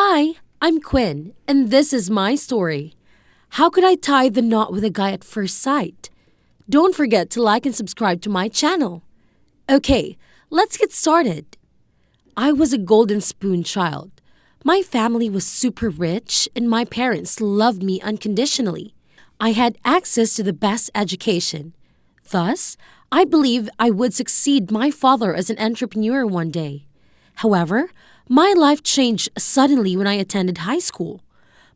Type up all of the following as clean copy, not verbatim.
Hi, I'm Quinn, and this is my story. How could I tie the knot with a guy at first sight? Don't forget to like and subscribe to my channel. Okay, let's get started. I was a golden spoon child. My family was super rich, and my parents loved me unconditionally. I had access to the best education. Thus, I believe I would succeed my father as an entrepreneur one day. However, my life changed suddenly when I attended high school.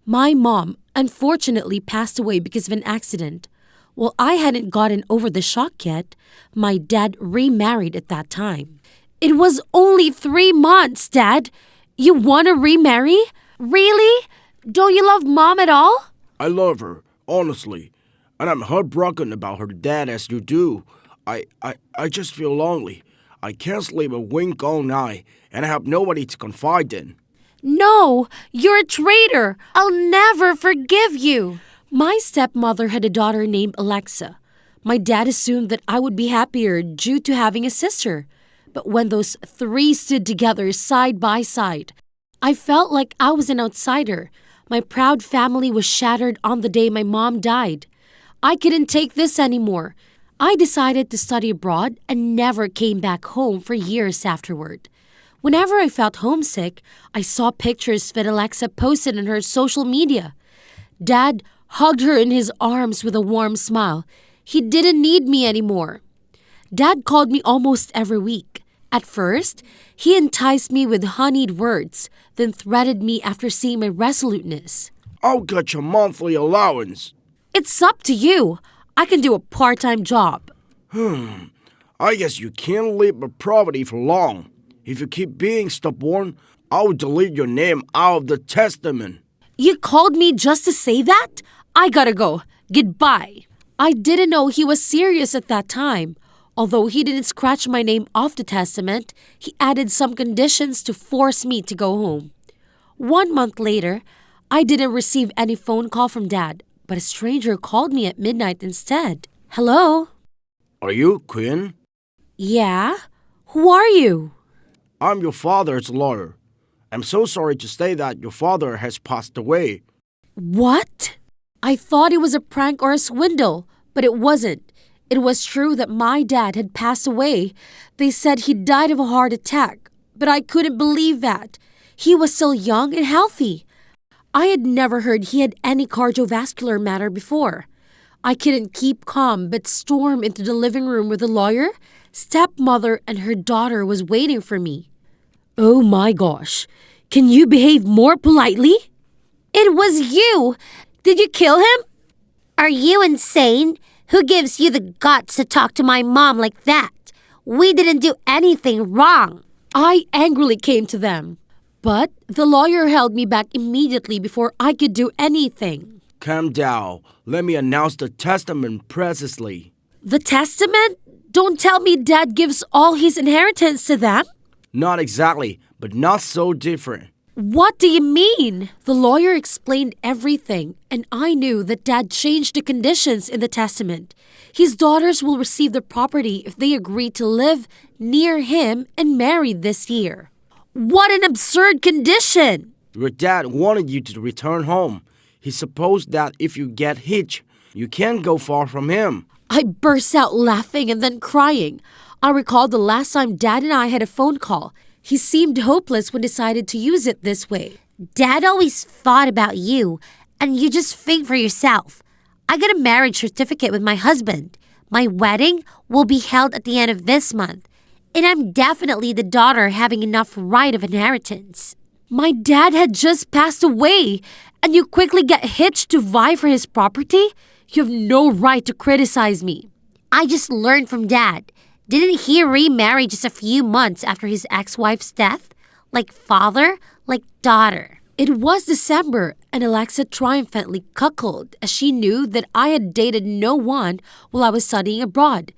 My mom unfortunately passed away because of an accident. While I hadn't gotten over the shock yet, my dad remarried at that time. It was only 3 months, Dad. You want to remarry? Really? Don't you love Mom at all? I love her, honestly. And I'm heartbroken about her dad as you do. I just feel lonely. I can't sleep a wink all night, and I have nobody to confide in. No, you're a traitor. I'll never forgive you. My stepmother had a daughter named Alexa. My dad assumed that I would be happier due to having a sister. But when those three stood together side by side, I felt like I was an outsider. My proud family was shattered on the day my mom died. I couldn't take this anymore. I decided to study abroad and never came back home for years afterward. Whenever I felt homesick, I saw pictures that Alexa posted on her social media. Dad hugged her in his arms with a warm smile. He didn't need me anymore. Dad called me almost every week. At first, he enticed me with honeyed words, then threatened me after seeing my resoluteness. I'll get your monthly allowance. It's up to you. I can do a part-time job. I guess you can't live a poverty for long. If you keep being stubborn, I'll delete your name out of the testament. You called me just to say that? I gotta go. Goodbye. I didn't know he was serious at that time. Although he didn't scratch my name off the testament, he added some conditions to force me to go home. 1 month later, I didn't receive any phone call from Dad, but a stranger called me at midnight instead. Hello? Are you Quinn? Yeah? Who are you? I'm your father's lawyer. I'm so sorry to say that your father has passed away. What? I thought it was a prank or a swindle, but it wasn't. It was true that my dad had passed away. They said he died of a heart attack, but I couldn't believe that. He was still young and healthy. I had never heard he had any cardiovascular matter before. I couldn't keep calm but stormed into the living room where the lawyer, stepmother, and her daughter was waiting for me. Oh my gosh. Can you behave more politely? It was you! Did you kill him? Are you insane? Who gives you the guts to talk to my mom like that? We didn't do anything wrong. I angrily came to them. But the lawyer held me back immediately before I could do anything. Calm down. Let me announce the testament precisely. The testament? Don't tell me Dad gives all his inheritance to them? Not exactly, but not so different. What do you mean? The lawyer explained everything, and I knew that Dad changed the conditions in the testament. His daughters will receive the property if they agree to live near him and marry this year. What an absurd condition! Your dad wanted you to return home. He supposed that if you get hitched, you can't go far from him. I burst out laughing and then crying. I recalled the last time Dad and I had a phone call. He seemed hopeless when decided to use it this way. Dad always thought about you, and you just think for yourself. I got a marriage certificate with my husband. My wedding will be held at the end of this month, and I'm definitely the daughter having enough right of inheritance. My dad had just passed away, and you quickly get hitched to vie for his property? You have no right to criticize me. I just learned from Dad. Didn't he remarry just a few months after his ex-wife's death? Like father, like daughter. It was December, and Alexa triumphantly cuckolded as she knew that I had dated no one while I was studying abroad.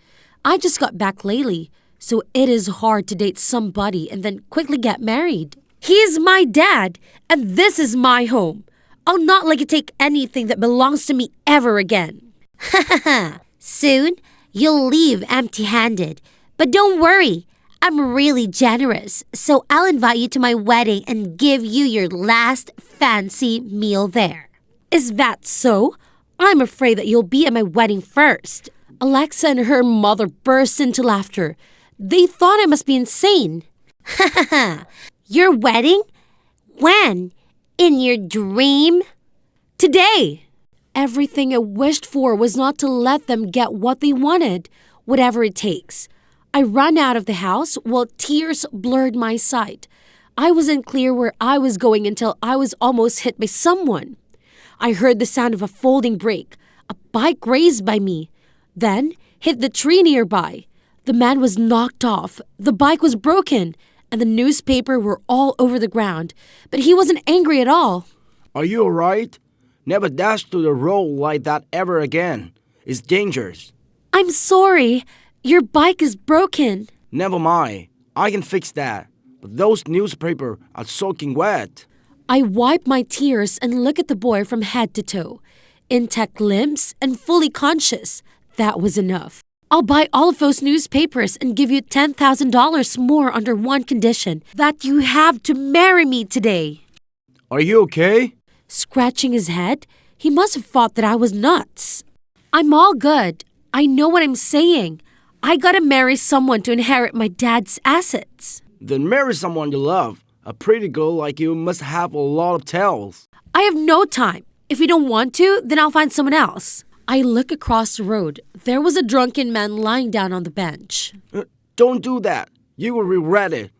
I just got back lately, so it is hard to date somebody and then quickly get married. He is my dad, and this is my home. I'll not let you take anything that belongs to me ever again. Soon, you'll leave empty-handed. But don't worry, I'm really generous, so I'll invite you to my wedding and give you your last fancy meal there. Is that so? I'm afraid that you'll be at my wedding first. Alexa and her mother burst into laughter. They thought I must be insane. Your wedding? When? In your dream? Today! Everything I wished for was not to let them get what they wanted, whatever it takes. I ran out of the house while tears blurred my sight. I wasn't clear where I was going until I was almost hit by someone. I heard the sound of a folding brake. A bike grazed by me, then hit the tree nearby. The man was knocked off, the bike was broken, and the newspaper were all over the ground. But he wasn't angry at all. Are you alright? Never dash to the road like that ever again. It's dangerous. I'm sorry. Your bike is broken. Never mind. I can fix that. But those newspapers are soaking wet. I wipe my tears and look at the boy from head to toe. Intact limbs and fully conscious. That was enough. I'll buy all of those newspapers and give you $10,000 more under one condition, that you have to marry me today. Are you okay? Scratching his head, he must have thought that I was nuts. I'm all good. I know what I'm saying. I gotta marry someone to inherit my dad's assets. Then marry someone you love. A pretty girl like you must have a lot of tails. I have no time. If you don't want to, then I'll find someone else. I look across the road. There was a drunken man lying down on the bench. Don't do that. You will regret it.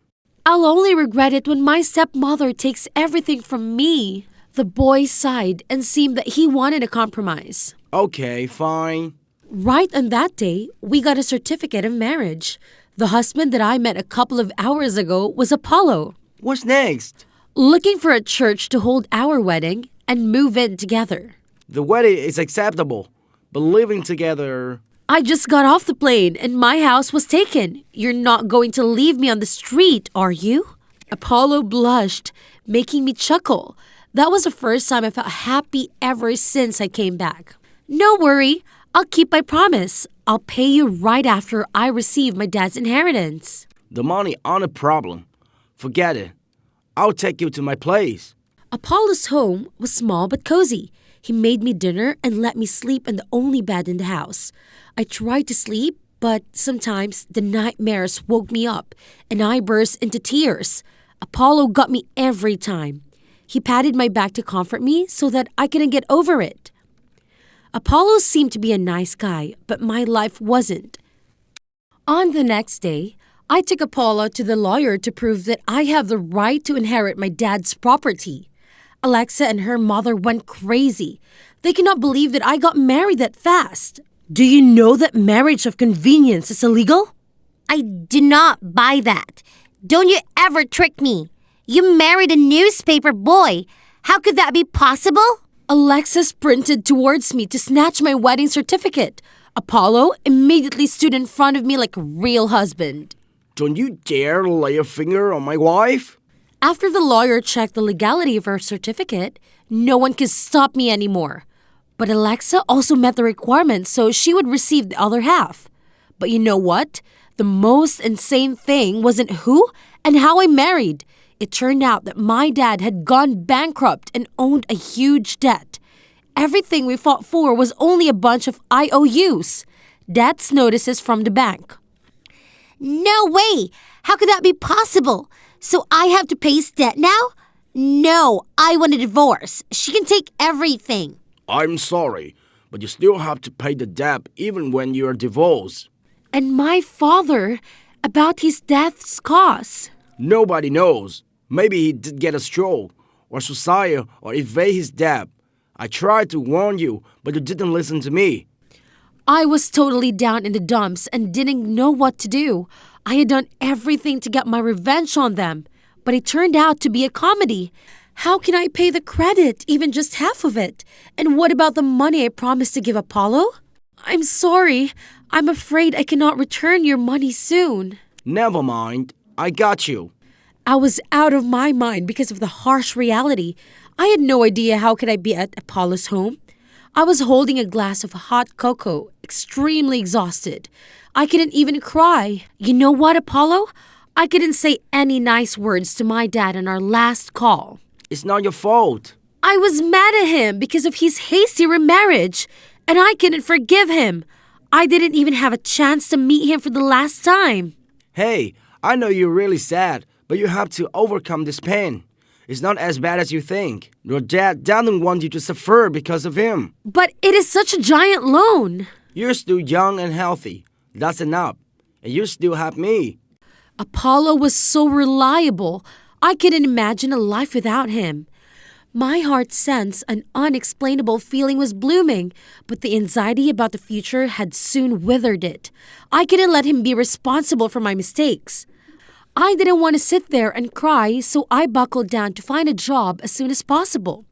I'll only regret it when my stepmother takes everything from me. The boy sighed and seemed that he wanted a compromise. Okay, fine. Right on that day, we got a certificate of marriage. The husband that I met a couple of hours ago was Apollo. What's next? Looking for a church to hold our wedding and move in together. The wedding is acceptable, but living together... I just got off the plane and my house was taken. You're not going to leave me on the street, are you? Apollo blushed, making me chuckle. That was the first time I felt happy ever since I came back. No worry, I'll keep my promise. I'll pay you right after I receive my dad's inheritance. The money aren't a problem. Forget it. I'll take you to my place. Apollo's home was small but cozy. He made me dinner and let me sleep in the only bed in the house. I tried to sleep, but sometimes the nightmares woke me up and I burst into tears. Apollo got me every time. He patted my back to comfort me so that I couldn't get over it. Apollo seemed to be a nice guy, but my life wasn't. On the next day, I took Apollo to the lawyer to prove that I have the right to inherit my dad's property. Alexa and her mother went crazy. They could not believe that I got married that fast. Do you know that marriage of convenience is illegal? I do not buy that. Don't you ever trick me. You married a newspaper boy. How could that be possible? Alexa sprinted towards me to snatch my wedding certificate. Apollo immediately stood in front of me like a real husband. Don't you dare lay a finger on my wife? After the lawyer checked the legality of her certificate, no one could stop me anymore. But Alexa also met the requirements, so she would receive the other half. But you know what? The most insane thing wasn't who and how I married. It turned out that my dad had gone bankrupt and owned a huge debt. Everything we fought for was only a bunch of IOUs, debts notices from the bank. No way! How could that be possible? So I have to pay his debt now? No, I want a divorce. She can take everything. I'm sorry, but you still have to pay the debt even when you're divorced. And my father, about his death's cause. Nobody knows. Maybe he did get a stroke, or suicide, or evade his debt. I tried to warn you, but you didn't listen to me. I was totally down in the dumps and didn't know what to do. I had done everything to get my revenge on them, but it turned out to be a comedy. How can I pay the credit, even just half of it? And what about the money I promised to give Apollo? I'm sorry. I'm afraid I cannot return your money soon. Never mind. I got you. I was out of my mind because of the harsh reality. I had no idea how could I be at Apollo's home. I was holding a glass of hot cocoa, extremely exhausted. I couldn't even cry. You know what, Apollo? I couldn't say any nice words to my dad on our last call. It's not your fault. I was mad at him because of his hasty remarriage, and I couldn't forgive him. I didn't even have a chance to meet him for the last time. Hey, I know you're really sad, but you have to overcome this pain. It's not as bad as you think. Your dad doesn't want you to suffer because of him. But it is such a giant loan. You're still young and healthy. That's enough. And you still have me. Apollo was so reliable. I couldn't imagine a life without him. My heart sensed an unexplainable feeling was blooming, but the anxiety about the future had soon withered it. I couldn't let him be responsible for my mistakes. I didn't want to sit there and cry, so I buckled down to find a job as soon as possible.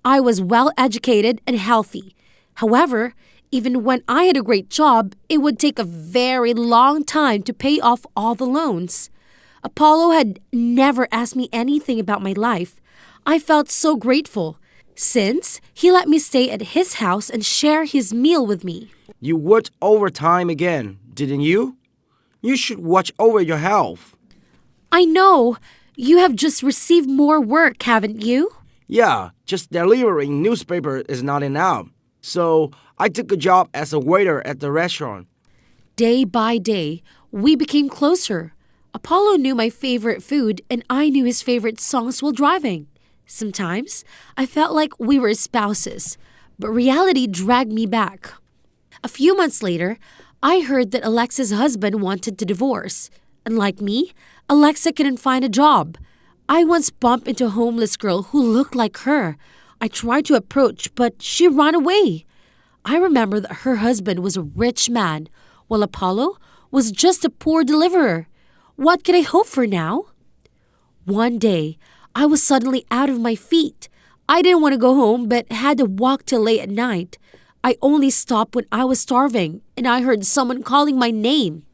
I was well educated and healthy. However, even when I had a great job, it would take a very long time to pay off all the loans. Apollo had never asked me anything about my life. I felt so grateful, since he let me stay at his house and share his meal with me. You worked overtime again, didn't you? You should watch over your health. I know. You have just received more work, haven't you? Yeah, just delivering newspaper is not enough. So I took a job as a waiter at the restaurant. Day by day, we became closer. Apollo knew my favorite food, and I knew his favorite songs while driving. Sometimes, I felt like we were spouses, but reality dragged me back. A few months later, I heard that Alexa's husband wanted to divorce. And like me, Alexa couldn't find a job. I once bumped into a homeless girl who looked like her. I tried to approach, but she ran away. I remember that her husband was a rich man, while Apollo was just a poor deliverer. What could I hope for now? One day, I was suddenly out of my feet. I didn't want to go home, but had to walk till late at night. I only stopped when I was starving, and I heard someone calling my name.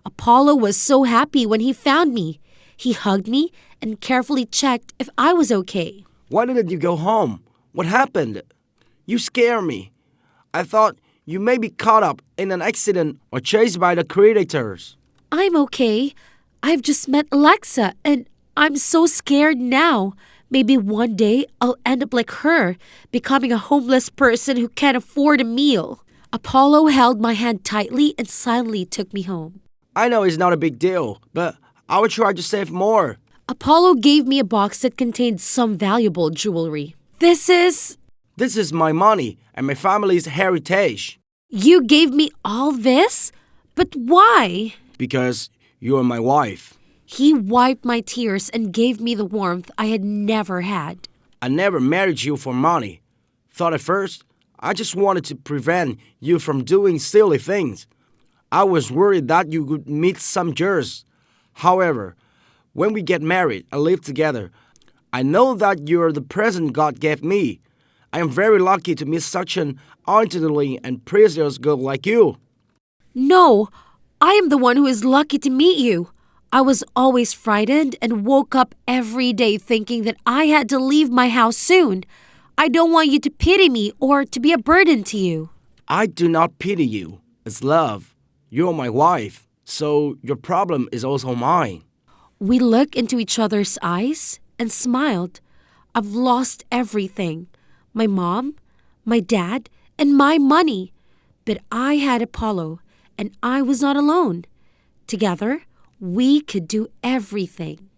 Apollo was so happy when he found me. He hugged me and carefully checked if I was okay. Why didn't you go home? What happened? You scare me. I thought you may be caught up in an accident or chased by the predators. I'm okay. I've just met Alexa, and I'm so scared now. Maybe one day I'll end up like her, becoming a homeless person who can't afford a meal. Apollo held my hand tightly and silently took me home. I know it's not a big deal, but I will try to save more. Apollo gave me a box that contained some valuable jewelry. This is my money and my family's heritage. You gave me all this? But why? Because you are my wife. He wiped my tears and gave me the warmth I had never had. I never married you for money. Thought at first, I just wanted to prevent you from doing silly things. I was worried that you would meet some jerks. However, when we get married and live together, I know that you're the present God gave me. I am very lucky to meet such an undoubtedly and precious girl like you. No, I am the one who is lucky to meet you. I was always frightened and woke up every day thinking that I had to leave my house soon. I don't want you to pity me or to be a burden to you. I do not pity you. It's love. You're my wife, so your problem is also mine. We looked into each other's eyes and smiled. I've lost everything. My mom, my dad, and my money. But I had Apollo, and I was not alone. Together, we could do everything.